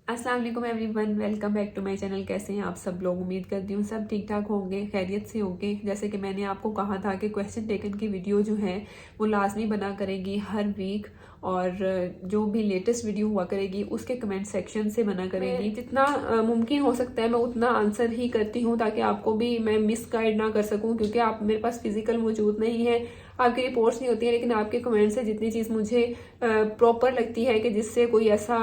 अस्सलाम वालेकुम everyone, welcome back to my channel. कैसे हैं आप सब लोग? उम्मीद करती हूँ सब ठीक ठाक होंगे, खैरियत से होंगे। जैसे कि मैंने आपको कहा था कि क्वेश्चन टेकन की वीडियो जो है वो लाजमी बना करेगी हर वीक, और जो भी लेटेस्ट वीडियो हुआ करेगी उसके कमेंट सेक्शन से बना करेगी। जितना मुमकिन हो सकता है मैं उतना आंसर ही करती हूँ, ताकि आपको भी मैं मिस गाइड ना कर सकूँ, क्योंकि आप मेरे पास फिजिकल मौजूद नहीं है, आपकी रिपोर्ट्स नहीं होती है, लेकिन आपके कमेंट से जितनी चीज़ मुझे प्रॉपर लगती है कि जिससे कोई ऐसा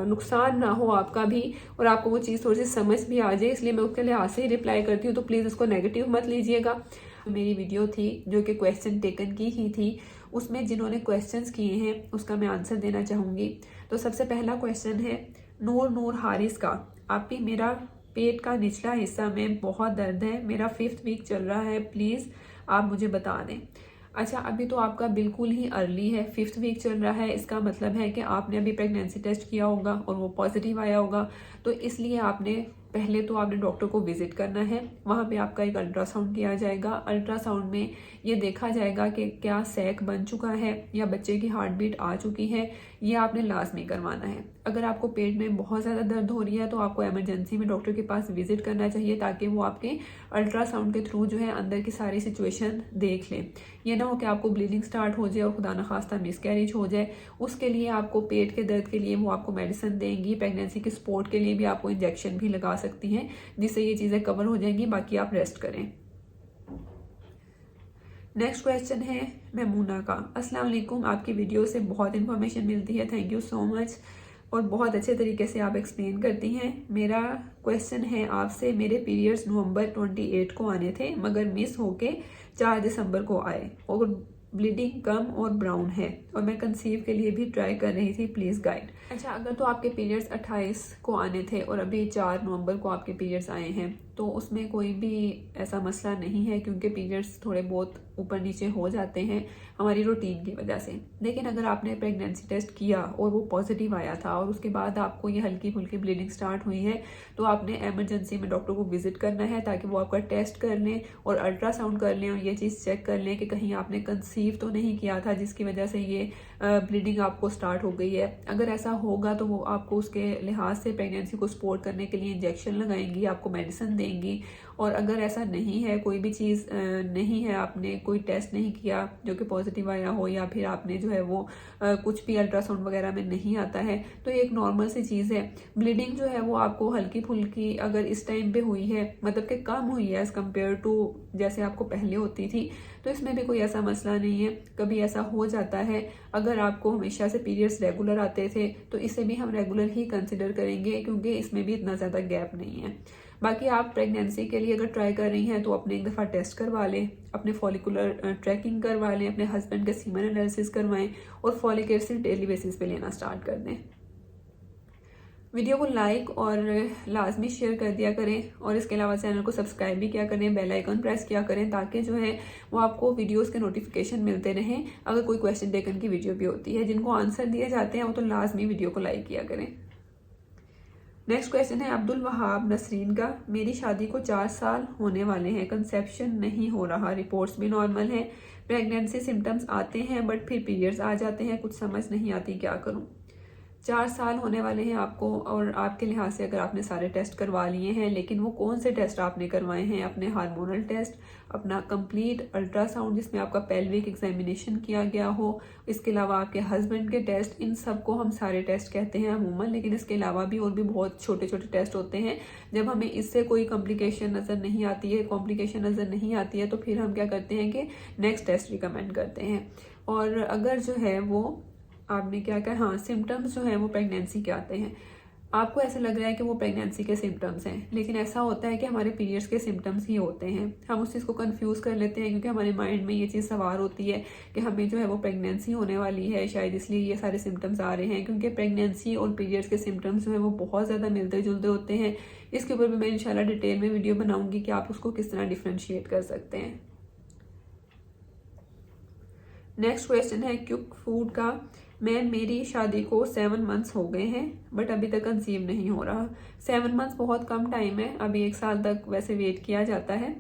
नुकसान ना हो आपका भी, और आपको वो चीज़ थोड़ी सी समझ भी आ जाए, इसलिए मैं उसके लिहाज से ही रिप्लाई करती हूँ। तो प्लीज़ उसको नेगेटिव मत लीजिएगा। मेरी वीडियो थी जो कि क्वेश्चन टेकन की ही थी, उसमें जिन्होंने क्वेश्चंस किए हैं उसका मैं आंसर देना चाहूँगी। तो सबसे पहला क्वेश्चन है नूर हारिस का। आप भी, मेरा पेट का निचला हिस्सा में बहुत दर्द है, मेरा 5th वीक चल रहा है, प्लीज़ आप मुझे बता दें। अच्छा, अभी तो आपका बिल्कुल ही अर्ली है, 5th वीक चल रहा है। इसका मतलब है कि आपने अभी प्रेगनेंसी टेस्ट किया होगा और वो पॉजिटिव आया होगा, तो इसलिए आपने पहले तो आपने डॉक्टर को विजिट करना है। वहाँ पे आपका एक अल्ट्रासाउंड किया जाएगा। अल्ट्रासाउंड में ये देखा जाएगा कि क्या सैक बन चुका है या बच्चे की हार्ट बीट आ चुकी है, ये आपने लाजमी करवाना है। अगर आपको पेट में बहुत ज़्यादा दर्द हो रही है तो आपको इमरजेंसी में डॉक्टर के पास विजिट करना चाहिए, ताकि वो आपके अल्ट्रासाउंड के थ्रू जो है अंदर की सारी सिचुएशन देख लें। ये ना हो कि आपको ब्लीडिंग स्टार्ट हो जाए और खुदा न खास्ता मिसकैरेज हो जाए। उसके लिए आपको पेट के दर्द के लिए वो आपको मेडिसिन देंगी। प्रेगनेंसी के सपोर्ट के लिए भी आपको इंजेक्शन भी लगा सकती हैं, जिससे ये चीज़ें कवर हो जाएंगी। बाकी आप रेस्ट करें। नेक्स्ट क्वेश्चन है मेमूना का। अस्सलाम वालेकुम, आपकी वीडियो से बहुत इन्फॉर्मेशन मिलती है, थैंक यू सो मच, और बहुत अच्छे तरीके से आप एक्सप्लेन करती हैं। मेरा क्वेश्चन है आपसे, मेरे पीरियड्स नवंबर 28 को आने थे, मगर मिस होके 4 दिसंबर को आए और ब्लीडिंग कम और ब्राउन है, और मैं कंसीव के लिए भी ट्राई कर रही थी, प्लीज़ गाइड। अच्छा, अगर तो आपके पीरियड्स 28 को आने थे और अभी 4 नवंबर को आपके पीरियड्स आए हैं, तो उसमें कोई भी ऐसा मसला नहीं है, क्योंकि पीरियड्स थोड़े बहुत ऊपर नीचे हो जाते हैं हमारी रूटीन की वजह से। लेकिन अगर आपने प्रेगनेंसी टेस्ट किया और वो पॉजिटिव आया था और उसके बाद आपको ये हल्की फुल्की ब्लीडिंग स्टार्ट हुई है, तो आपने एमरजेंसी में डॉक्टर को विजिट करना है, ताकि वो आपका टेस्ट कर लें और अल्ट्रासाउंड कर लें और ये चीज़ चेक कर लें कि कहीं आपने कंसीव तो नहीं किया था जिसकी वजह से ये ब्लीडिंग आपको स्टार्ट हो गई है। अगर ऐसा होगा तो वो आपको उसके लिहाज से प्रेगनेंसी को सपोर्ट करने के लिए इंजेक्शन लगाएंगी, आपको मेडिसिन देंगी। और अगर ऐसा नहीं है, कोई भी चीज़ नहीं है, आपने कोई टेस्ट नहीं किया जो कि पॉजिटिव आया हो, या फिर आपने जो है वो कुछ भी अल्ट्रासाउंड वगैरह में नहीं आता है, तो ये एक नॉर्मल सी चीज़ है। ब्लीडिंग जो है वो आपको हल्की फुल्की अगर इस टाइम पे हुई है, मतलब कि कम हुई है एज़ कम्पेयर टू जैसे आपको पहले होती थी, तो इसमें भी कोई ऐसा मसला नहीं है। कभी ऐसा हो जाता है, अगर आपको हमेशा से पीरियड्स रेगुलर आते थे तो इसे भी हम रेगुलर ही कंसिडर करेंगे, क्योंकि इसमें भी इतना ज़्यादा गैप नहीं है। बाकी आप प्रेगनेंसी के लिए अगर ट्राई कर रही हैं तो अपने एक दफ़ा टेस्ट करवा लें, अपने फॉलिकुलर ट्रैकिंग करवा लें, अपने हस्बैंड के सीमन एनालिसिस करवाएं और फॉलिक एसिड डेली बेसिस पे लेना स्टार्ट कर दें। वीडियो को लाइक और लाजमी शेयर कर दिया करें, और इसके अलावा चैनल को सब्सक्राइब भी किया करें, बेल आइकन प्रेस किया करें, ताकि जो है वो आपको वीडियोस के नोटिफिकेशन मिलते रहें अगर कोई क्वेश्चन टेकन की वीडियो भी होती है। जिनको आंसर दिए जाते हैं वो तो लाजमी वीडियो को लाइक किया करें। नेक्स्ट क्वेश्चन है अब्दुल वहाब नसरीन का। मेरी शादी को 4 साल होने वाले हैं, कंसेप्शन नहीं हो रहा, रिपोर्ट्स भी नॉर्मल हैं, प्रेगनेंसी सिम्टम्स आते हैं बट फिर पीरियड्स आ जाते हैं, कुछ समझ नहीं आती क्या करूं। 4 साल होने वाले हैं आपको, और आपके लिहाज से अगर आपने सारे टेस्ट करवा लिए हैं, लेकिन वो कौन से टेस्ट आपने करवाए हैं? अपने हार्मोनल टेस्ट, अपना कंप्लीट अल्ट्रासाउंड जिसमें आपका पेल्विक एग्जामिनेशन किया गया हो, इसके अलावा आपके हस्बैंड के टेस्ट, इन सबको हम सारे टेस्ट कहते हैं अमूमन। लेकिन इसके अलावा भी और भी बहुत छोटे छोटे टेस्ट होते हैं। जब हमें इससे कोई कॉम्प्लिकेशन नज़र नहीं आती है, कॉम्प्लिकेशन नज़र नहीं आती है, तो फिर हम क्या करते हैं कि नेक्स्ट टेस्ट रिकमेंड करते हैं। और अगर जो है वो आपने क्या कहा, हाँ, सिम्टम्स जो हैं वो प्रेगनेंसी के आते हैं, आपको ऐसा लग रहा है कि वो प्रेगनेंसी के सिम्टम्स हैं, लेकिन ऐसा होता है कि हमारे पीरियड्स के सिम्टम्स ही होते हैं। हम उस चीज़ को कंफ्यूज कर लेते हैं, क्योंकि हमारे माइंड में ये चीज़ सवार होती है कि हमें जो है वो प्रेगनेंसी होने वाली है, शायद इसलिए ये सारे सिम्टम्स आ रहे हैं। क्योंकि प्रेगनेंसी और पीरियड्स के सिम्टम्स जो है वो बहुत ज़्यादा मिलते जुलते होते हैं। इसके ऊपर भी मैं इंशाल्लाह डिटेल में वीडियो बनाऊंगी कि आप उसको किस तरह डिफ्रेंशिएट कर सकते हैं। नेक्स्ट क्वेश्चन है क्विक फूड का। मैम, मेरी शादी को 7 मंथ्स हो गए हैं बट अभी तक कंसीव नहीं हो रहा। 7 मंथ्स बहुत कम टाइम है, अभी 1 साल तक वैसे वेट किया जाता है।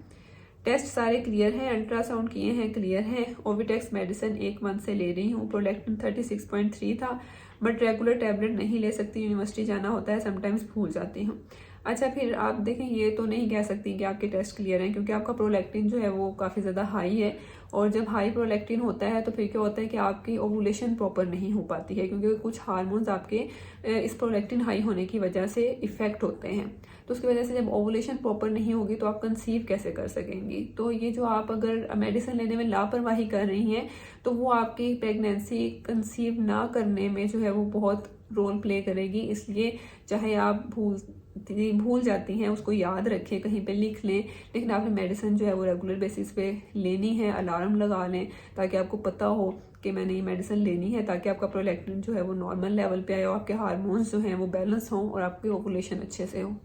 टेस्ट सारे क्लियर हैं, अल्ट्रासाउंड किए हैं, क्लियर हैं। ओविटेक्स मेडिसिन 1 मंथ से ले रही हूँ, प्रोलैक्टिन 36.3 था, बट रेगुलर टैबलेट नहीं ले सकती, यूनिवर्सिटी जाना होता है, समटाइम्स भूल जाती हूँ। अच्छा, फिर आप देखें, ये तो नहीं कह सकती कि आपके टेस्ट क्लियर हैं, क्योंकि आपका प्रोलैक्टिन जो है वो काफ़ी ज़्यादा हाई है, और जब हाई प्रोलैक्टिन होता है तो फिर क्या होता है कि आपकी ओवुलेशन प्रॉपर नहीं हो पाती है, क्योंकि कुछ हार्मोन्स आपके इस प्रोलैक्टिन हाई होने की वजह से इफेक्ट होते हैं। तो उसकी वजह से जब ओवुलेशन प्रॉपर नहीं होगी तो आप कंसीव कैसे कर सकेंगी। तो ये जो आप अगर मेडिसिन लेने में लापरवाही कर रही हैं तो वो आपकी प्रेगनेंसी कंसीव ना करने में जो है वो बहुत रोल प्ले करेगी। इसलिए चाहे आप भूल जाती हैं, उसको याद रखें, कहीं पे लिख लें, लेकिन आपने मेडिसिन जो है वो रेगुलर बेसिस पे लेनी है। अलार्म लगा लें ताकि आपको पता हो कि मैंने ये मेडिसिन लेनी है, ताकि आपका प्रोलैक्टिन जो है वो नॉर्मल लेवल पे आए और आपके हार्मोन्स जो हैं वो बैलेंस हों और आपकी ओवुलेशन अच्छे से हो।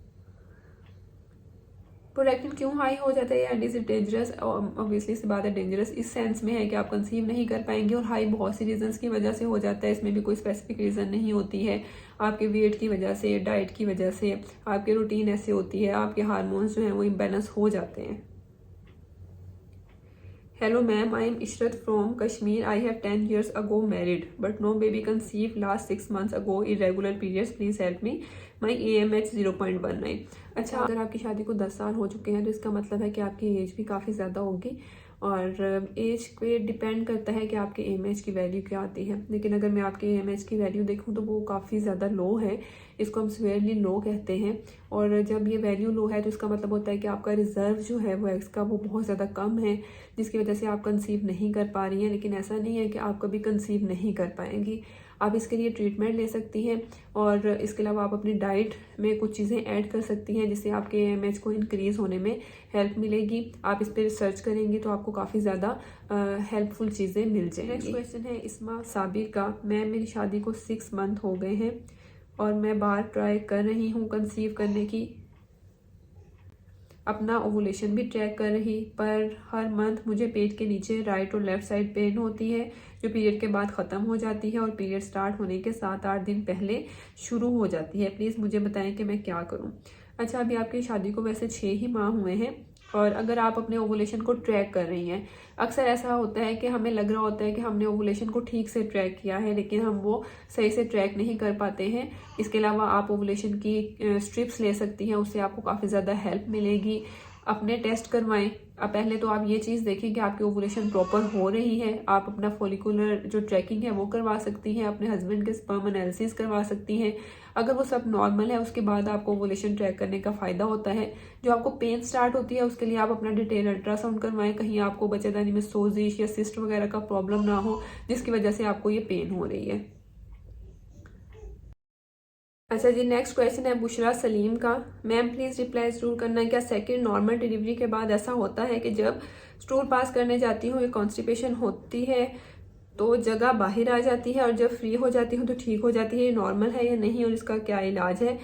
प्रोलैक्टिन क्यों हाई हो जाता है and is it dangerous? Obviously सी बात है, डेंजरस इस सेंस में है कि आप कंसीव नहीं कर पाएंगे, और हाई बहुत सी रीजंस की वजह से हो जाता है। इसमें भी कोई स्पेसिफिक रीज़न नहीं होती है। आपके वेट की वजह से, डाइट की वजह से, आपकी रूटीन ऐसे होती है, आपके हार्मोन्स जो हैं वो इम्बैलेंस हो जाते हैं। Hello ma'am, I am Ishrat from Kashmir. I have 10 years ago married, but no baby conceived last 6 months ago. Irregular periods. Please help me. My AMH 0.19. अच्छा, अगर आपकी शादी को 10 साल हो चुके हैं तो इसका मतलब है कि आपकी एज भी काफ़ी ज़्यादा होगी, और एज पे डिपेंड करता है कि आपके AMH की वैल्यू क्या आती है। लेकिन अगर मैं आपके AMH की वैल्यू देखूं तो वो काफ़ी ज़्यादा लो है, इसको हम सीवियरली लो कहते हैं। और जब ये वैल्यू लो है तो इसका मतलब होता है कि आपका रिजर्व जो है वो एग्स का वो बहुत ज़्यादा कम है, जिसकी वजह से आप कंसीव नहीं कर पा रही हैं। लेकिन ऐसा नहीं है कि आप कभी कंसीव नहीं कर पाएंगी। आप इसके लिए ट्रीटमेंट ले सकती हैं, और इसके अलावा आप अपनी डाइट में कुछ चीज़ें ऐड कर सकती हैं जिससे आपके AMH को इंक्रीज़ होने में हेल्प मिलेगी। आप इस पर रिसर्च करेंगी तो आपको काफ़ी ज़्यादा हेल्पफुल चीज़ें मिल जाएंगी। नेक्स्ट क्वेश्चन है इस्मा साबिर का। मैम, मेरी शादी को 6 मंथ हो गए हैं और मैं बार ट्राई कर रही हूँ कंसीव करने की, अपना ओवुलेशन भी ट्रैक कर रही, पर हर मंथ मुझे पेट के नीचे राइट और लेफ्ट साइड पेन होती है, जो पीरियड के बाद ख़त्म हो जाती है और पीरियड स्टार्ट होने के 7-8 दिन पहले शुरू हो जाती है। प्लीज़ मुझे बताएं कि मैं क्या करूं। अच्छा, अभी आपकी शादी को वैसे 6 ही माह हुए हैं, और अगर आप अपने ओवुलेशन को ट्रैक कर रही हैं, अक्सर ऐसा होता है कि हमें लग रहा होता है कि हमने ओवुलेशन को ठीक से ट्रैक किया है, लेकिन हम वो सही से ट्रैक नहीं कर पाते हैं। इसके अलावा आप ओवुलेशन की स्ट्रिप्स ले सकती हैं, उससे आपको काफ़ी ज़्यादा हेल्प मिलेगी। अपने टेस्ट करवाएं। अब पहले तो आप ये चीज़ देखें कि आपकी ओवुलेशन प्रॉपर हो रही है। आप अपना फॉलिकुलर जो ट्रैकिंग है वो करवा सकती हैं, अपने हस्बैंड के स्पर्म एनालिसिस करवा सकती हैं। अगर वो सब नॉर्मल है उसके बाद आपको ओवुलेशन ट्रैक करने का फ़ायदा होता है। जो आपको पेन स्टार्ट होती है उसके लिए आप अपना डिटेल अल्ट्रासाउंड करवाएं, कहीं आपको बच्चेदानी में सोजिश या सिस्ट वगैरह का प्रॉब्लम ना हो जिसकी वजह से आपको ये पेन हो रही है। अच्छा जी, नेक्स्ट क्वेश्चन है बुशरा सलीम का। मैम, प्लीज़ रिप्लाई ज़रूर करना, क्या सेकंड नॉर्मल डिलीवरी के बाद ऐसा होता है कि जब स्टूल पास करने जाती हूँ या कॉन्स्टिपेशन होती है तो जगह बाहर आ जाती है, और जब फ्री हो जाती हूँ तो ठीक हो जाती है, ये नॉर्मल है या नहीं, और इसका क्या इलाज है?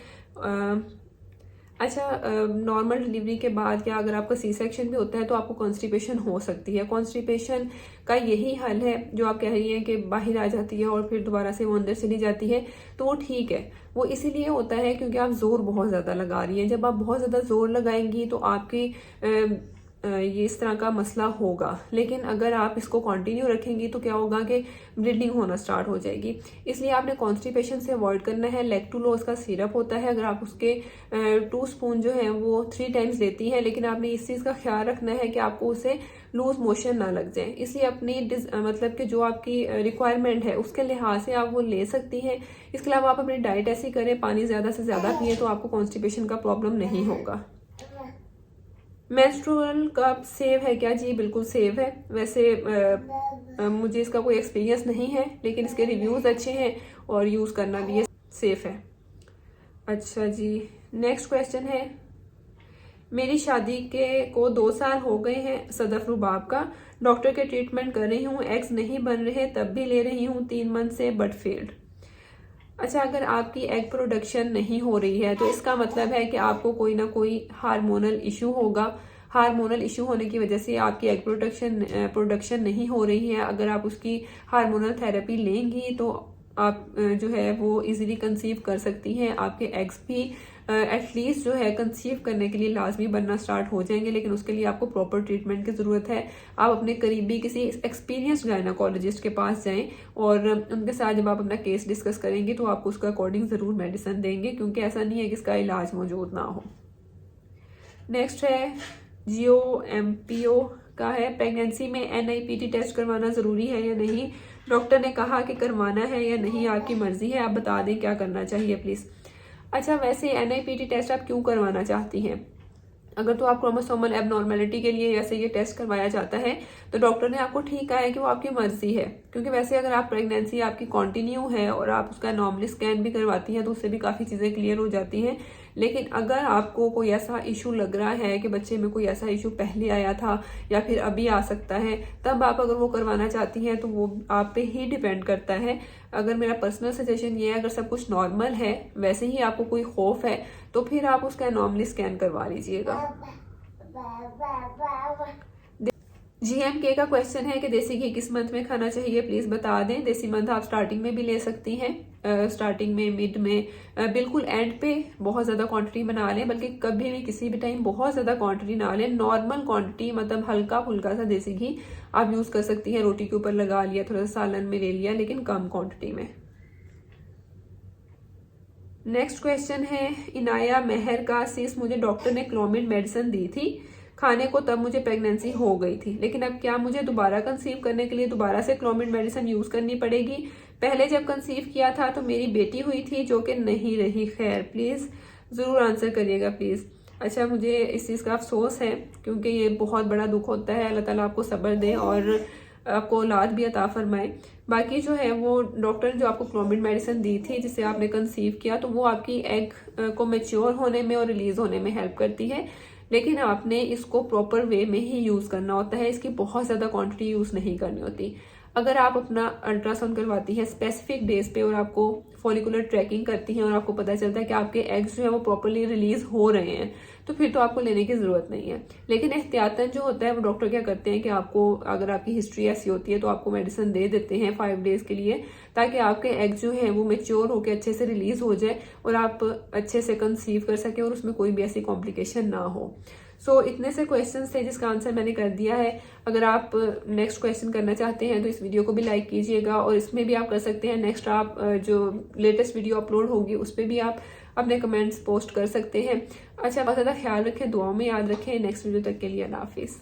अच्छा, नॉर्मल डिलीवरी के बाद या अगर आपका सी सेक्शन भी होता है तो आपको कॉन्स्टिपेशन हो सकती है। कॉन्स्टिपेशन का यही हल है जो आप कह रही हैं कि बाहर आ जाती है और फिर दोबारा से वो अंदर चली जाती है, तो वो ठीक है। वो इसीलिए होता है क्योंकि आप जोर बहुत ज़्यादा लगा रही हैं। जब आप बहुत ज़्यादा जोर लगाएंगी तो आपकी ये इस तरह का मसला होगा, लेकिन अगर आप इसको कंटिन्यू रखेंगी तो क्या होगा कि ब्लीडिंग होना स्टार्ट हो जाएगी। इसलिए आपने कॉन्स्टिपेशन से अवॉइड करना है। लैक्टुलोज का सिरप होता है, अगर आप उसके 2 स्पून जो है वो 3 टाइम्स लेती हैं, लेकिन आपने इस चीज़ का ख्याल रखना है कि आपको उसे लूज मोशन ना लग जाए। इसलिए अपनी मतलब कि जो आपकी रिक्वायरमेंट है उसके लिहाज से आप वो ले सकती हैं। इसके अलावा आप अपनी डाइट ऐसी करें, पानी ज़्यादा से ज़्यादा पिए, तो आपको कॉन्स्टिपेशन का प्रॉब्लम नहीं होगा। मेंस्ट्रुअल कप सेव है क्या? जी बिल्कुल सेव है। वैसे मुझे इसका कोई एक्सपीरियंस नहीं है, लेकिन इसके रिव्यूज़ अच्छे हैं और यूज़ करना भी सेफ है। अच्छा जी, नेक्स्ट क्वेश्चन है मेरी शादी को 2 साल हो गए हैं, सदफ रुबाब का। डॉक्टर के ट्रीटमेंट कर रही हूँ, एग्स नहीं बन रहे, तब भी ले रही हूँ 3 मंथ से, बट फेल्ड। अच्छा, अगर आपकी एग प्रोडक्शन नहीं हो रही है तो इसका मतलब है कि आपको कोई ना कोई हार्मोनल इशू होगा। हार्मोनल इशू होने की वजह से आपकी एग प्रोडक्शन नहीं हो रही है। अगर आप उसकी हार्मोनल थेरेपी लेंगी तो आप जो है वो इजीली कंसीव कर सकती हैं। आपके एग्स भी एटलीस्ट जो है कंसीव करने के लिए लाजमी बनना स्टार्ट हो जाएंगे, लेकिन उसके लिए आपको प्रॉपर ट्रीटमेंट की ज़रूरत है। आप अपने करीबी किसी एक्सपीरियंस्ड गायनाकोलॉजिस्ट के पास जाएं और उनके साथ जब आप अपना केस डिस्कस करेंगे तो आपको उसका अकॉर्डिंग ज़रूर मेडिसिन देंगे, क्योंकि ऐसा नहीं है कि इसका इलाज मौजूद ना हो। नेक्स्ट है GOMPO का है, प्रेगनेंसी में NIPT टेस्ट करवाना ज़रूरी है या नहीं? डॉक्टर ने कहा कि करवाना है या नहीं, आपकी मर्जी है, आप बता दें क्या करना चाहिए प्लीज़। अच्छा, वैसे NIPT टेस्ट आप क्यों करवाना चाहती हैं? अगर तो आप क्रोमोसोमल एबनॉर्मेलिटी के लिए जैसे ये टेस्ट करवाया जाता है तो डॉक्टर ने आपको ठीक कहा है कि वो आपकी मर्जी है, क्योंकि वैसे अगर आप प्रेगनेंसी आपकी कंटिन्यू है और आप उसका नॉर्मली स्कैन भी करवाती हैं तो उससे भी काफ़ी चीज़ें क्लियर हो जाती हैं। लेकिन अगर आपको कोई ऐसा इशू लग रहा है कि बच्चे में कोई ऐसा इशू पहले आया था या फिर अभी आ सकता है, तब आप अगर वो करवाना चाहती हैं तो वो आप पे ही डिपेंड करता है। अगर मेरा पर्सनल सजेशन ये है, अगर सब कुछ नॉर्मल है, वैसे ही आपको कोई खौफ है, तो फिर आप उसका एनॉर्मली स्कैन करवा लीजिएगा। GMK का क्वेश्चन है कि देसी घी किस मंथ में खाना चाहिए, प्लीज़ बता दें। देसी मंथ आप स्टार्टिंग में भी ले सकती हैं, स्टार्टिंग में, मिड में, बिल्कुल एंड पे बहुत ज़्यादा क्वांटिटी बना लें, बल्कि कभी भी किसी भी टाइम बहुत ज़्यादा क्वांटिटी ना लें। नॉर्मल क्वांटिटी मतलब हल्का फुल्का सा देसी घी आप यूज़ कर सकती हैं, रोटी के ऊपर लगा लिया, थोड़ा सा सालन में ले लिया, लेकिन कम क्वांटिटी में। नेक्स्ट क्वेश्चन है इनाया मेहर का, सिस मुझे डॉक्टर ने क्लोमिड मेडिसिन दी थी खाने को, तब मुझे प्रेगनेंसी हो गई थी, लेकिन अब क्या मुझे दोबारा कंसीव करने के लिए दोबारा से क्लोमिड मेडिसिन यूज़ करनी पड़ेगी? पहले जब कंसीव किया था तो मेरी बेटी हुई थी जो कि नहीं रही। खैर, प्लीज़ ज़रूर आंसर करिएगा प्लीज़। अच्छा, मुझे इस चीज़ का अफसोस है, क्योंकि ये बहुत बड़ा दुख होता है। अल्लाह ताला आपको सब्र दे और आपको औलाद भी अता फरमाए। बाकी जो है वो डॉक्टर जो आपको क्लोमिड मेडिसिन दी थी जिससे आपने कंसीव किया, तो वो आपकी एग को मैच्योर होने में और रिलीज होने में हेल्प करती है, लेकिन आपने इसको प्रॉपर वे में ही यूज़ करना होता है। इसकी बहुत ज़्यादा क्वांटिटी यूज़ नहीं करनी होती। अगर आप अपना अल्ट्रासाउंड करवाती हैं स्पेसिफिक डेज पे और आपको फॉलिकुलर ट्रैकिंग करती हैं और आपको पता चलता है कि आपके एग्स जो है वो प्रॉपरली रिलीज हो रहे हैं, तो फिर तो आपको लेने की ज़रूरत नहीं है। लेकिन एहतियातन जो होता है वो डॉक्टर क्या करते हैं कि आपको, अगर आपकी हिस्ट्री ऐसी होती है तो आपको मेडिसिन दे देते हैं 5 डेज़ के लिए, ताकि आपके एग्स जो हैं वो मेच्योर होकर अच्छे से रिलीज हो जाए और आप अच्छे से कंसीव कर सकें और उसमें कोई भी ऐसी कॉम्प्लिकेशन ना हो। सो इतने से क्वेश्चंस थे जिसका आंसर मैंने कर दिया है। अगर आप नेक्स्ट क्वेश्चन करना चाहते हैं तो इस वीडियो को भी लाइक कीजिएगा, और इसमें भी आप कर सकते हैं। नेक्स्ट आप जो लेटेस्ट वीडियो अपलोड होगी उस पर भी आप अपने कमेंट्स पोस्ट कर सकते हैं। अच्छा, बहुत ज़्यादा ख्याल रखें, दुआओं में याद रखें। नेक्स्ट वीडियो तक के लिए अल्लाह हाफिज़।